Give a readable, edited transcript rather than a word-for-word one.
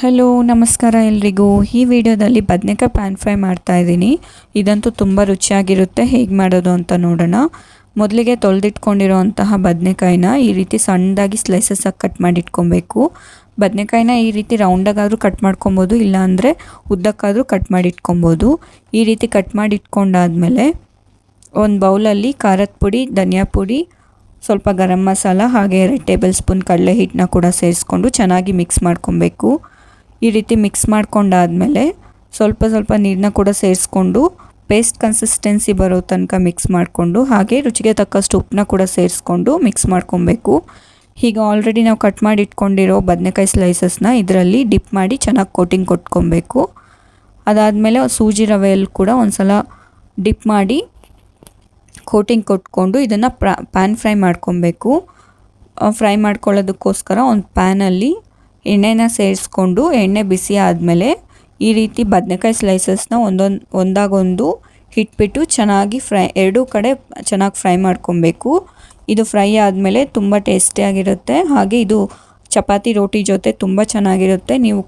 Hello ನಮಸ್ಕಾರ ಎಲ್ರಿಗೂ. ಈ ವಿಡಿಯೋದಲ್ಲಿ ಬದನೆಕಾಯಿ ಪ್ಯಾನ್ ಫ್ರೈ ಮಾಡ್ತಾ ಇದ್ದೀನಿ. ಇದಂತೂ ತುಂಬ ರುಚಿಯಾಗಿರುತ್ತೆ. ಹೇಗೆ ಮಾಡೋದು ಅಂತ ನೋಡೋಣ. ಮೊದಲಿಗೆ ತೊಳೆದಿಟ್ಕೊಂಡಿರೋಂತಹ ಬದನೆಕಾಯಿನ ಈ ರೀತಿ ಸಣ್ಣದಾಗಿ ಸ್ಲೈಸಸ್ ಆಗಿ ಕಟ್ ಮಾಡಿ ಇಟ್ಕೊಬೇಕು. ಬದನೆಕಾಯಿನ ಈ ರೀತಿ ರೌಂಡಾಗಾದರೂ ಕಟ್ ಮಾಡ್ಕೊಬೋದು, ಇಲ್ಲಾಂದರೆ ಉದ್ದಕ್ಕಾದರೂ ಕಟ್ ಮಾಡಿ ಇಟ್ಕೊಬೋದು. ಈ ರೀತಿ ಕಟ್ ಮಾಡಿ ಇಟ್ಕೊಂಡಾದ್ಮೇಲೆ ಒಂದು ಬೌಲಲ್ಲಿ ಖಾರದ ಪುಡಿ, ಧನಿಯಾ ಪುಡಿ, ಸ್ವಲ್ಪ ಗರಂ ಮಸಾಲ, ಹಾಗೆ 2 ಟೇಬಲ್ ಸ್ಪೂನ್ ಕಡಲೆ ಹಿಟ್ಟನ್ನ ಕೂಡ ಸೇರಿಸ್ಕೊಂಡು ಚೆನ್ನಾಗಿ ಮಿಕ್ಸ್ ಮಾಡ್ಕೊಬೇಕು. ಈ ರೀತಿ ಮಿಕ್ಸ್ ಮಾಡ್ಕೊಂಡಾದ್ಮೇಲೆ ಸ್ವಲ್ಪ ನೀರನ್ನ ಕೂಡ ಸೇರಿಸ್ಕೊಂಡು ಪೇಸ್ಟ್ ಕನ್ಸಿಸ್ಟೆನ್ಸಿ ಬರೋ ತನಕ ಮಿಕ್ಸ್ ಮಾಡಿಕೊಂಡು, ಹಾಗೆ ರುಚಿಗೆ ತಕ್ಕಷ್ಟು ಉಪ್ಪನ್ನ ಕೂಡ ಸೇರಿಸ್ಕೊಂಡು ಮಿಕ್ಸ್ ಮಾಡ್ಕೊಬೇಕು. ಈಗ ಆಲ್ರೆಡಿ ನಾವು ಕಟ್ ಮಾಡಿ ಇಟ್ಕೊಂಡಿರೋ ಬದನೆಕಾಯಿ ಸ್ಲೈಸಸ್ನ ಇದರಲ್ಲಿ ಡಿಪ್ ಮಾಡಿ ಚೆನ್ನಾಗಿ ಕೋಟಿಂಗ್ ಕೊಟ್ಕೊಬೇಕು. ಅದಾದಮೇಲೆ ಸೂಜಿ ರವೆಯಲ್ಲಿ ಕೂಡ ಒಂದು ಸಲ ಡಿಪ್ ಮಾಡಿ ಕೋಟಿಂಗ್ ಕೊಟ್ಕೊಂಡು ಇದನ್ನು ಪ್ಯಾನ್ ಫ್ರೈ ಮಾಡ್ಕೊಬೇಕು. ಫ್ರೈ ಮಾಡ್ಕೊಳ್ಳೋದಕ್ಕೋಸ್ಕರ ಒಂದು ಪ್ಯಾನಲ್ಲಿ ಎಣ್ಣೆನ ಸೇರಿಸ್ಕೊಂಡು, ಎಣ್ಣೆ ಬಿಸಿ ಆದಮೇಲೆ ಈ ರೀತಿ ಬದನೆಕಾಯಿ ಸ್ಲೈಸಸ್ನ ಒಂದಾಗೊಂದು ಇಟ್ಬಿಟ್ಟು ಚೆನ್ನಾಗಿ ಎರಡೂ ಕಡೆ ಚೆನ್ನಾಗಿ ಫ್ರೈ ಮಾಡ್ಕೊಬೇಕು. ಇದು ಫ್ರೈ ಆದಮೇಲೆ ತುಂಬ ಟೇಸ್ಟಿಯಾಗಿರುತ್ತೆ. ಹಾಗೆ ಇದು ಚಪಾತಿ ರೋಟಿ ಜೊತೆ ತುಂಬ ಚೆನ್ನಾಗಿರುತ್ತೆ. ನೀವು ಕೂಡ